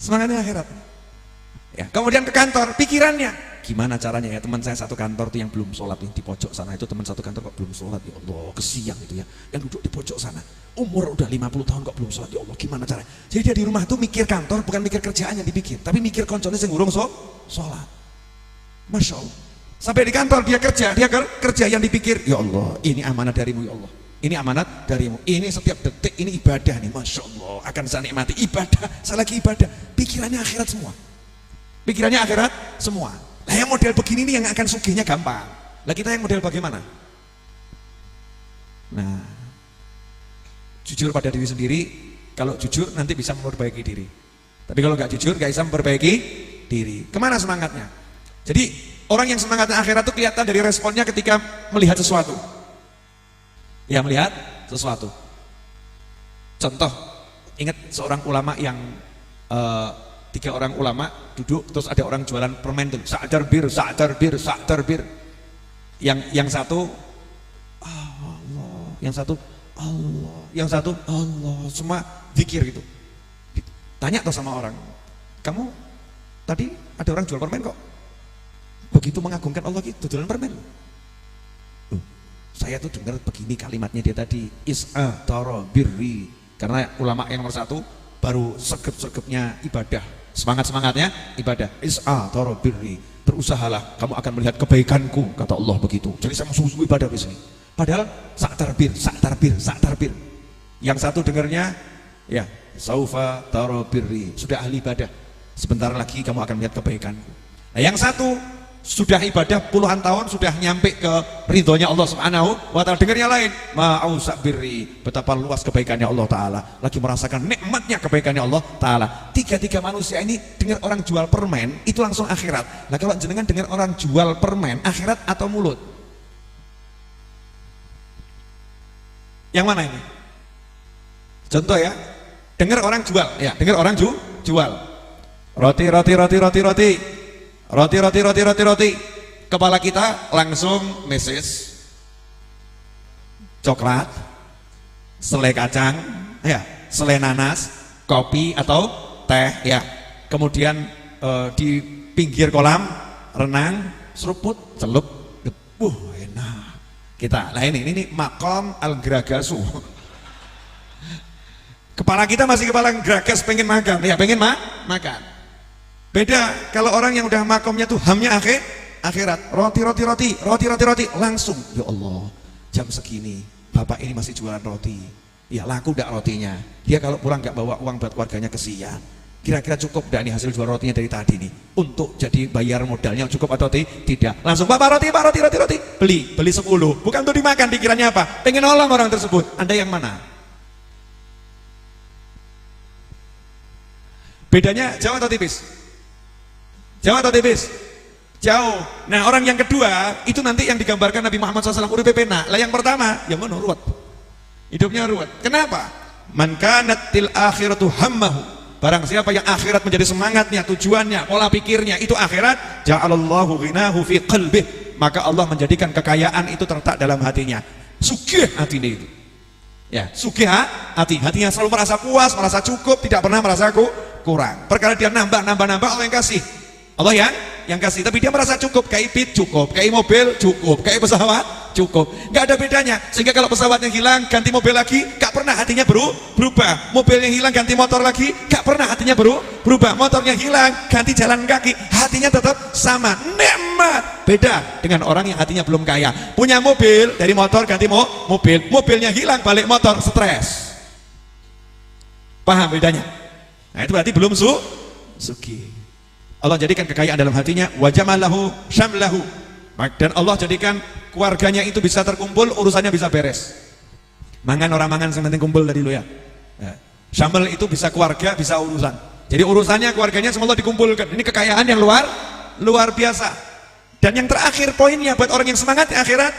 S1: Semangatnya akhirat. Ya, kemudian ke kantor, pikirannya gimana caranya ya, teman saya satu kantor tuh yang belum sholat di pojok sana, itu teman satu kantor kok belum sholat, ya Allah kesian itu ya, yang duduk di pojok sana umur udah 50 tahun kok belum sholat, ya Allah gimana caranya. Jadi dia di rumah tuh mikir kantor, bukan mikir kerjaan yang dipikir, tapi mikir konconya yang urung sholat. Masya Allah. Sampai di kantor dia kerja yang dipikir, ya Allah ini amanah darimu ya Allah, ini amanat darimu, ini setiap detik ini ibadah nih, Masya Allah akan saya nikmati ibadah, saya lagi ibadah, pikirannya akhirat semua. Pikirannya akhirat semua. Lah yang model begini nih yang akan sugihnya gampang. Lah kita yang model bagaimana? Nah, jujur pada diri sendiri. Kalau jujur nanti bisa memperbaiki diri. Tapi kalau nggak jujur nggak bisa memperbaiki diri. Kemana semangatnya? Jadi orang yang semangatnya akhirat itu kelihatan dari responnya ketika melihat sesuatu. Ya melihat sesuatu. Contoh, ingat seorang ulama yang 3 orang ulama duduk, terus ada orang jualan permen tuh, sa'dar bir. Yang satu Allah, yang satu Allah, yang satu Allah, semua zikir gitu. Tanya tuh sama orang, kamu tadi ada orang jual permen kok begitu mengagungkan Allah gitu, jualan permen. Saya tuh dengar begini kalimatnya dia tadi, is'a tara birri, karena ulama yang nomor 1 baru sergep-sergepnya ibadah, semangat-semangatnya ibadah. Is'a tara birri, berusahalah kamu akan melihat kebaikanku, kata Allah begitu. Jadi saya musuh ibadah di sini. Padahal sa'tar bir. Yang satu dengarnya ya saufa tara birri, sudah ahli ibadah, sebentar lagi kamu akan melihat kebaikanku. Nah yang satu sudah ibadah puluhan tahun, sudah nyampe ke ridhonya Allah Subhanahu wa ta'ala, dengarnya lain, ma'ausa birri, betapa luas kebaikannya Allah Ta'ala, lagi merasakan nikmatnya kebaikannya Allah Ta'ala. Tiga manusia ini dengar orang jual permen itu langsung akhirat. Nah kalau jenengan dengar orang jual permen, akhirat atau mulut? Yang mana ini? Contoh ya, dengar orang jual, ya dengar orang jual roti, kepala kita langsung meses coklat, selai kacang, ya, selai nanas, kopi atau teh, ya. Kemudian di pinggir kolam renang, seruput, celup, enak. Kita, nah ini makom al-gragasu. Kepala kita masih kepala geragas, pengen makan, ya pengen makan. Beda kalau orang yang udah makomnya tuh hamnya akhirat, roti, langsung, ya Allah jam segini bapak ini masih jualan roti, ya laku gak rotinya? Dia kalau pulang gak bawa uang buat keluarganya, kesian. Kira-kira cukup gak nih hasil jual rotinya dari tadi nih untuk jadi bayar modalnya, cukup atau tidak? Langsung bapak roti, beli 10, bukan untuk dimakan, pikirannya apa? Pengen nolong orang tersebut. Anda yang mana? Bedanya jauh atau tipis? Jauh atau tipis? Jauh. Nah orang yang kedua itu nanti yang digambarkan Nabi Muhammad SAW uripe pena. Lah yang pertama yang mana ruwet, hidupnya ruwet. Kenapa? Man kanatil akhiratu hammahu, barang siapa yang akhirat menjadi semangatnya, tujuannya, pola pikirnya itu akhirat, ja'alallahu ghinahu fi qalbih, maka Allah menjadikan kekayaan itu terletak dalam hatinya. Sugih hatinya itu, ya sugih hatinya selalu merasa puas, merasa cukup, tidak pernah merasa kurang. Perkara dia nambah Allah yang kasih, Allah yang kasih, tapi dia merasa cukup, kayak pit cukup, kayak mobil cukup, kayak pesawat Cukup. Nggak ada bedanya. Sehingga kalau pesawatnya hilang, ganti mobil lagi, nggak pernah hatinya berubah. Mobilnya hilang, ganti motor lagi, nggak pernah hatinya berubah. Motornya hilang, ganti jalan kaki, hatinya tetap sama. Nikmat. Beda dengan orang yang hatinya belum kaya. Punya mobil, dari motor ganti mobil. Mobilnya hilang, balik motor, stres. Paham bedanya? Nah itu berarti belum sugih. Allah jadikan kekayaan dalam hatinya, wa jamalahu syamlahu. Dan Allah jadikan keluarganya itu bisa terkumpul, urusannya bisa beres. Mangan orang mangan yang penting kumpul tadi lo ya. Syamel itu bisa keluarga, bisa urusan. Jadi urusannya keluarganya semua Allah dikumpulkan. Ini kekayaan yang luar biasa. Dan yang terakhir poinnya buat orang yang semangat di akhirat,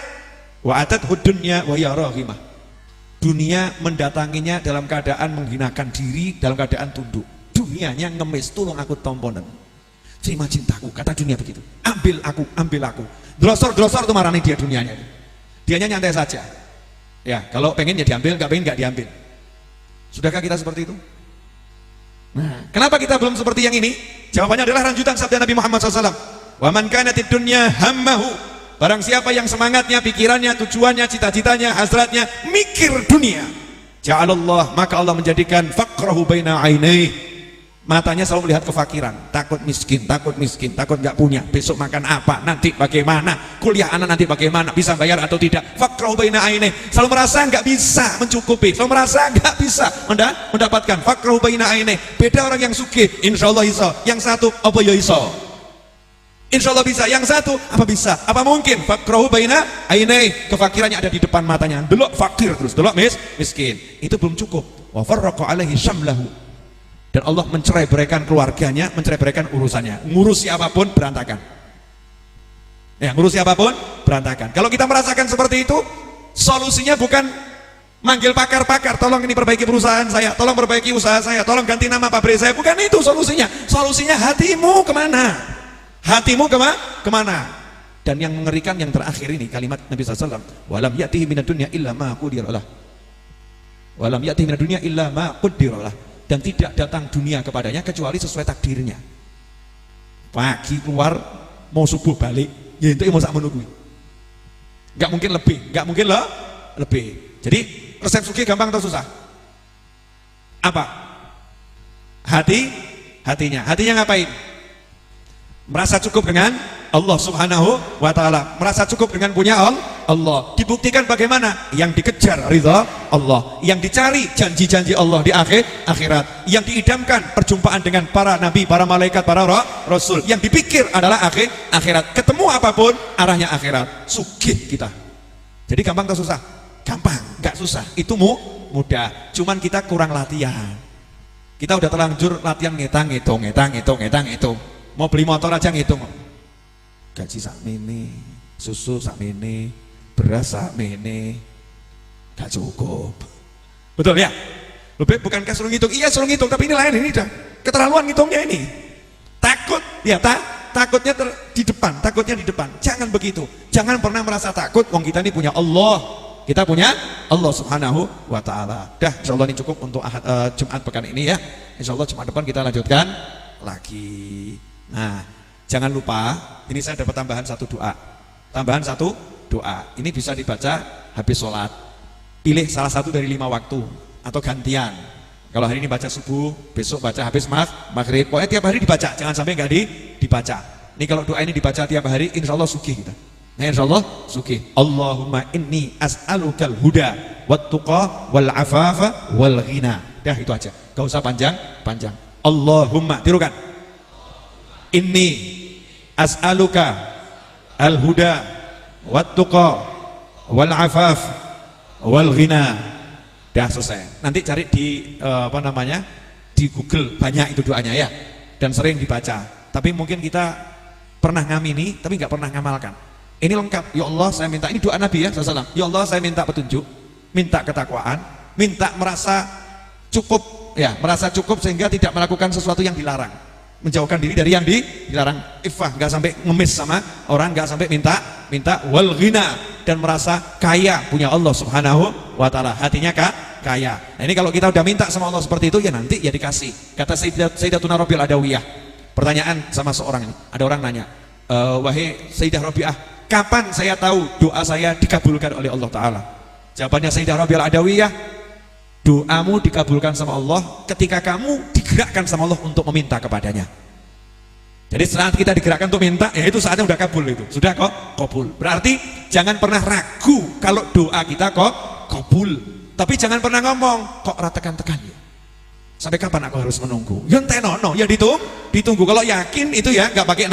S1: wa atat hudunya wa ya rahimah. Dunia mendatanginya dalam keadaan menghinakan diri, dalam keadaan tunduk. Dunianya ngemis, tolong aku tomponan. Terima cintaku, kata dunia begitu. Ambil aku. Drosor itu marani dia dunianya. Dianya nyantai saja. Ya, kalau pengen ya diambil, nggak pengen nggak diambil. Sudahkah kita seperti itu? Nah, kenapa kita belum seperti yang ini? Jawabannya adalah lanjutan sabda Nabi Muhammad SAW. Wa man kanatid dunya hammahu. Barang siapa yang semangatnya, pikirannya, tujuannya, cita-citanya, hasratnya mikir dunia, ja'alallah, maka Allah menjadikan faqrahu baina ainaihi. Matanya selalu melihat kefakiran, takut miskin, takut nggak punya, besok makan apa, nanti bagaimana, kuliah anak nanti bagaimana, bisa bayar atau tidak. Faqrahu baina ainaihi, selalu merasa nggak bisa mencukupi, selalu merasa nggak bisa mendapatkan. Faqrahu baina ainaihi. Beda orang yang sugih, insyaallah iso, yang satu apa ya iso, insyaallah bisa, yang satu apa bisa, apa mungkin. Faqrahu baina ainaihi, kefakirannya ada di depan matanya, delok fakir terus, delok miskin, itu belum cukup. Wa farraqa alaihi syamlahu. Dan Allah mencerai-beraikan keluarganya, mencerai-beraikan urusannya. Ngurus siapapun berantakan. Ya, ngurus siapapun berantakan. Kalau kita merasakan seperti itu, solusinya bukan manggil pakar-pakar, tolong ini perbaiki perusahaan saya, tolong perbaiki usaha saya, tolong ganti nama pabrik saya. Bukan itu solusinya. Solusinya hatimu kemana? Hatimu kemana? Dan yang mengerikan yang terakhir ini kalimat Nabi SAW. Walam ya'tihi minad dunya illa ma qudiralah. Walam ya'tihi minad dunya illa ma qudiralah. Dan tidak datang dunia kepadanya kecuali sesuai takdirnya. Pagi keluar, mau subuh balik, ya itu mau sak menunggu. Gak mungkin lebih, gak mungkin lebih. Jadi resep sugih gampang atau susah? Apa? Hatinya ngapain? Merasa cukup dengan Allah Subhanahu wa ta'ala, merasa cukup dengan punya Allah. Dibuktikan bagaimana? Yang dikejar ridha Allah, yang dicari janji-janji Allah di akhirat, yang diidamkan perjumpaan dengan para nabi, para malaikat, para rasul, yang dipikir adalah akhirat. Ketemu apapun arahnya akhirat. Sugih kita. Jadi gampang atau susah? Gampang, nggak susah. Itu mudah. Cuman kita kurang latihan. Kita udah terlanjur latihan ngitung. Mau beli motor aja ngitung. Gaji sakmene, susu sakmene, beras sakmene, gak cukup. Betul ya? Lebih bukankah suruh ngitung? Iya suruh ngitung, tapi ini lain, ini dah keterlaluan ngitungnya ini. Takut, ya takutnya di depan. Jangan begitu. Jangan pernah merasa takut. Wong kita ini punya Allah. Kita punya Allah Subhanahu wa ta'ala. Dah, insyaallah ini cukup untuk Jumat pekan ini ya. Insyaallah Jumat depan kita lanjutkan lagi. Nah, jangan lupa, ini saya dapat tambahan satu doa. Ini bisa dibaca habis sholat. Pilih salah satu dari 5 waktu atau gantian. Kalau hari ini baca subuh, besok baca habis maghrib. Pokoknya tiap hari dibaca, jangan sampai nggak dibaca. Ini kalau doa ini dibaca tiap hari, insya Allah sugih kita. Nah, insya Allah sugih. Allahumma inni as'alukal huda wat tuqa wal afafa wal ghina. Dah itu aja, gak usah panjang. Allahumma, tirukan. Inni as'aluka al-huda wat-tuqa wal-afaf wal-ghina. Dah selesai. Nanti cari di di Google, banyak itu doanya ya. Dan sering dibaca. Tapi mungkin kita pernah ngamini tapi nggak pernah ngamalkan. Ini lengkap. Ya Allah, saya minta, ini doa Nabi ya sallallahu. Ya Allah, saya minta petunjuk, minta ketakwaan, minta merasa cukup sehingga tidak melakukan sesuatu yang dilarang. Menjauhkan diri dari yang dilarang. Iffah, nggak sampai ngemis sama orang, nggak sampai minta wal ghina, dan merasa kaya punya Allah Subhanahu wa ta'ala. Hatinya kaya. Nah, ini kalau kita udah minta sama Allah seperti itu, ya nanti ya dikasih. Kata Sayyidatuna Rabi'ah Adawiyah, pertanyaan sama seorang ini. Ada orang nanya, wahai Sayyidah Rabi'ah, kapan saya tahu doa saya dikabulkan oleh Allah Ta'ala? Jawabannya Sayyidah Rabi'ah Adawiyah, doamu dikabulkan sama Allah ketika kamu digerakkan sama Allah untuk meminta kepadanya. Jadi saat kita digerakkan untuk minta, ya itu saatnya udah kabul, itu sudah kok kabul. Berarti jangan pernah ragu kalau doa kita kok kabul. Tapi jangan pernah ngomong kok tekan-tekan ya. Sampai kapan aku harus menunggu? Ya entenono, ya ditunggu. Kalau yakin itu ya nggak pakai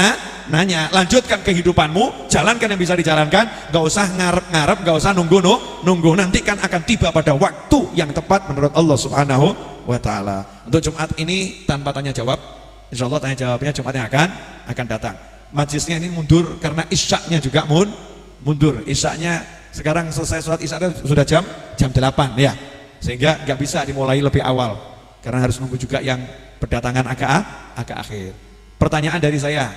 S1: nanya. Lanjutkan kehidupanmu, jalankan yang bisa dijalankan. Nggak usah ngarep-ngarep, nggak usah nunggu. Nanti kan akan tiba pada waktu yang tepat menurut Allah Subhanahu wa Ta'ala. Untuk Jumat ini tanpa tanya jawab, insya Allah tanya jawabnya Jumat yang akan datang. Majlisnya ini mundur karena isyaknya juga mundur. Isyaknya sekarang selesai sholat isya sudah jam 8 ya, sehingga nggak bisa dimulai lebih awal. Karena harus nunggu juga yang berdatangan agak akhir. Pertanyaan dari saya,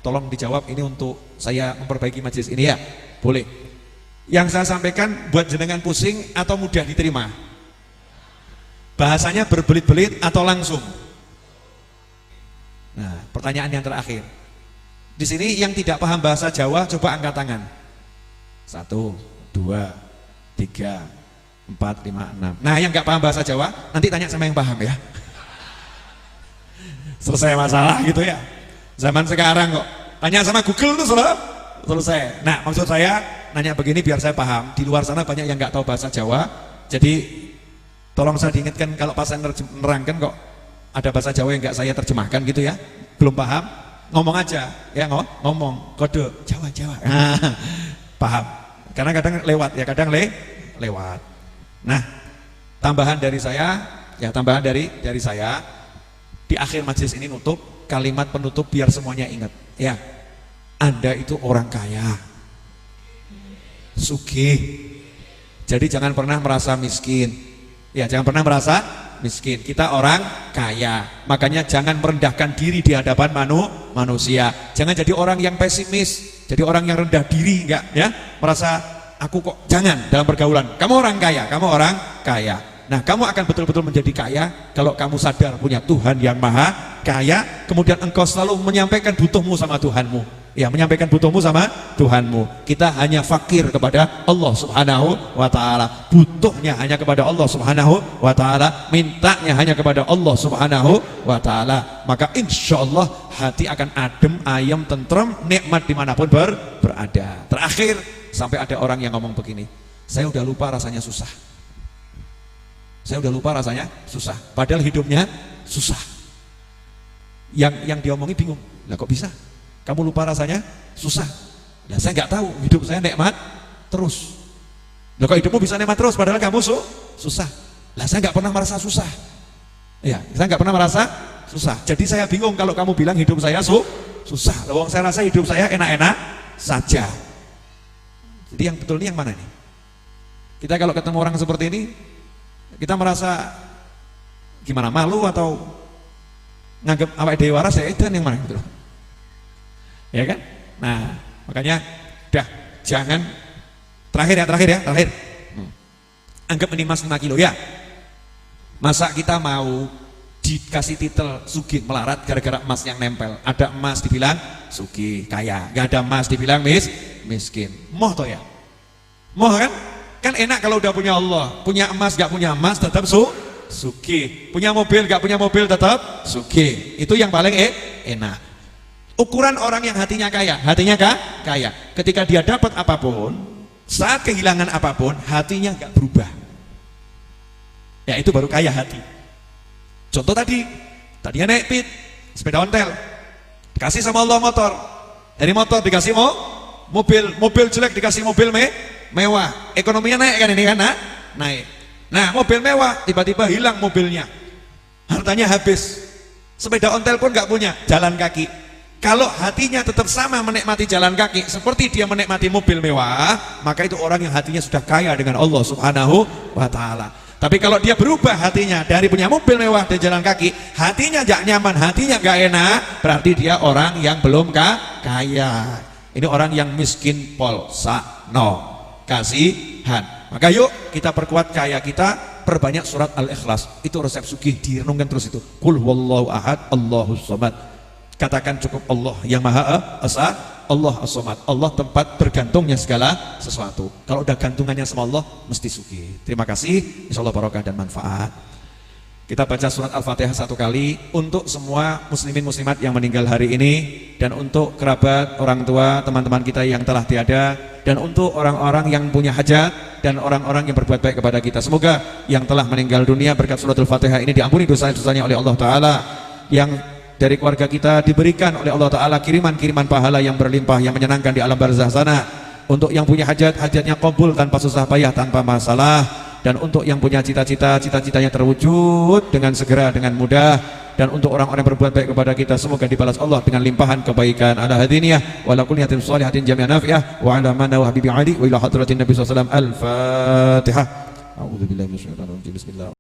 S1: tolong dijawab ini untuk saya memperbaiki majelis ini ya. Boleh. Yang saya sampaikan buat jenengan pusing atau mudah diterima? Bahasanya berbelit-belit atau langsung? Nah, pertanyaan yang terakhir. Di sini yang tidak paham bahasa Jawa coba angkat tangan. 1, 2, 3, 4, 5, 6. Nah, yang nggak paham bahasa Jawa nanti tanya sama yang paham ya. Selesai masalah gitu ya. Zaman sekarang kok tanya sama Google tuh selesai. Nah, maksud saya nanya begini biar saya paham. Di luar sana banyak yang nggak tahu bahasa Jawa. Jadi tolong saya diingatkan kalau pas saya nerangkan kok ada bahasa Jawa yang nggak saya terjemahkan gitu ya. Belum paham, ngomong aja ya, ngomong kode Jawa. Nah, paham. Karena kadang lewat ya, kadang lewat. Nah, tambahan dari saya di akhir majelis ini nutup kalimat penutup biar semuanya ingat ya. Anda itu orang kaya, sugih. Jadi jangan pernah merasa miskin. Ya, jangan pernah merasa miskin. Kita orang kaya. Makanya jangan merendahkan diri di hadapan manusia. Jangan jadi orang yang pesimis, jadi orang yang rendah diri enggak ya. Merasa aku kok, jangan dalam pergaulan. Kamu orang kaya. Nah, kamu akan betul-betul menjadi kaya kalau kamu sadar punya Tuhan yang maha kaya. Kemudian engkau selalu menyampaikan butuhmu sama Tuhanmu. Ya, menyampaikan butuhmu sama Tuhanmu. Kita hanya fakir kepada Allah Subhanahu wa Ta'ala. Butuhnya hanya kepada Allah Subhanahu wa Ta'ala. Mintanya hanya kepada Allah Subhanahu wa Ta'ala. Maka insya Allah hati akan adem, ayem, tentrem, nikmat dimanapun berada. Terakhir, sampai ada orang yang ngomong begini, saya udah lupa rasanya susah. Padahal hidupnya susah. Yang diomongi bingung, lah kok bisa? Kamu lupa rasanya susah? Lah saya nggak tahu, hidup saya nikmat terus. Lah kok hidupmu bisa nikmat terus padahal kamu susah? Lah saya nggak pernah merasa susah. Ya, saya nggak pernah merasa susah. Jadi saya bingung kalau kamu bilang hidup saya susah. Loh, saya rasa hidup saya enak-enak saja. Jadi yang betul ini yang mana nih? Kita kalau ketemu orang seperti ini, kita merasa gimana, malu atau nganggap awake dhewe waras ya, itu yang mana gitu loh. Ya kan? Nah, makanya dah jangan terakhir. Anggap ini emas 5 kilo ya. Masa kita mau dikasih titel sugih melarat gara-gara emas yang nempel? Ada emas dibilang sugih, kaya, gak ada emas dibilang miskin. Moh toh ya? Moh kan? Kan enak kalau udah punya Allah. Punya emas gak punya emas tetap sugih. Punya mobil gak punya mobil tetap sugih. Itu yang paling enak. Ukuran orang yang hatinya kaya kaya. Ketika dia dapat apapun, saat kehilangan apapun, hatinya gak berubah. Ya itu baru kaya hati. Contoh tadinya naik pit, sepeda ontel, dikasih sama Allah motor. Dari motor dikasih mobil jelek dikasih mobil mewah. Ekonominya naik kan ini kan, naik. Nah, mobil mewah tiba-tiba hilang mobilnya. Hartanya habis. Sepeda ontel pun gak punya, jalan kaki. Kalau hatinya tetap sama menikmati jalan kaki seperti dia menikmati mobil mewah, maka itu orang yang hatinya sudah kaya dengan Allah Subhanahu wa Ta'ala. Tapi kalau dia berubah hatinya dari punya mobil mewah dan jalan kaki, hatinya gak nyaman, hatinya gak enak, berarti dia orang yang belum kaya. Ini orang yang miskin polsa, kasihan. Maka yuk kita perkuat kaya kita, perbanyak surat Al-Ikhlas. Itu resep sugih, direnungkan terus itu. Qul huwallahu ahad, Allahus samad. Katakan cukup Allah yang Maha Esa, Allah as-somad. Allah tempat bergantungnya segala sesuatu. Kalau udah gantungannya sama Allah, mesti sugih. Terima kasih, insyaallah barokah dan manfaat. Kita baca surat Al-Fatihah 1 kali untuk semua muslimin muslimat yang meninggal hari ini, dan untuk kerabat, orang tua, teman-teman kita yang telah tiada, dan untuk orang-orang yang punya hajat dan orang-orang yang berbuat baik kepada kita. Semoga yang telah meninggal dunia berkat surat Al-Fatihah ini diampuni dosa-dosanya oleh Allah Ta'ala. Yang dari keluarga kita diberikan oleh Allah Ta'ala kiriman-kiriman pahala yang berlimpah, yang menyenangkan di alam barzah sana. Untuk yang punya hajat, hajatnya kabul tanpa susah payah, tanpa masalah. Dan untuk yang punya cita-cita, cita-citanya terwujud dengan segera, dengan mudah. Dan untuk orang-orang yang berbuat baik kepada kita, semoga dibalas Allah dengan limpahan kebaikan. Ala hadiniyah wa ala kulli hatin shalihatin jami'an nafi'ah wa ala mana wa habibi ali wa ila hadratin nabi sallallahu alaihi wasallam. Al-Fatihah. A'udzu billahi minasyaitonir rajim. Bismillah.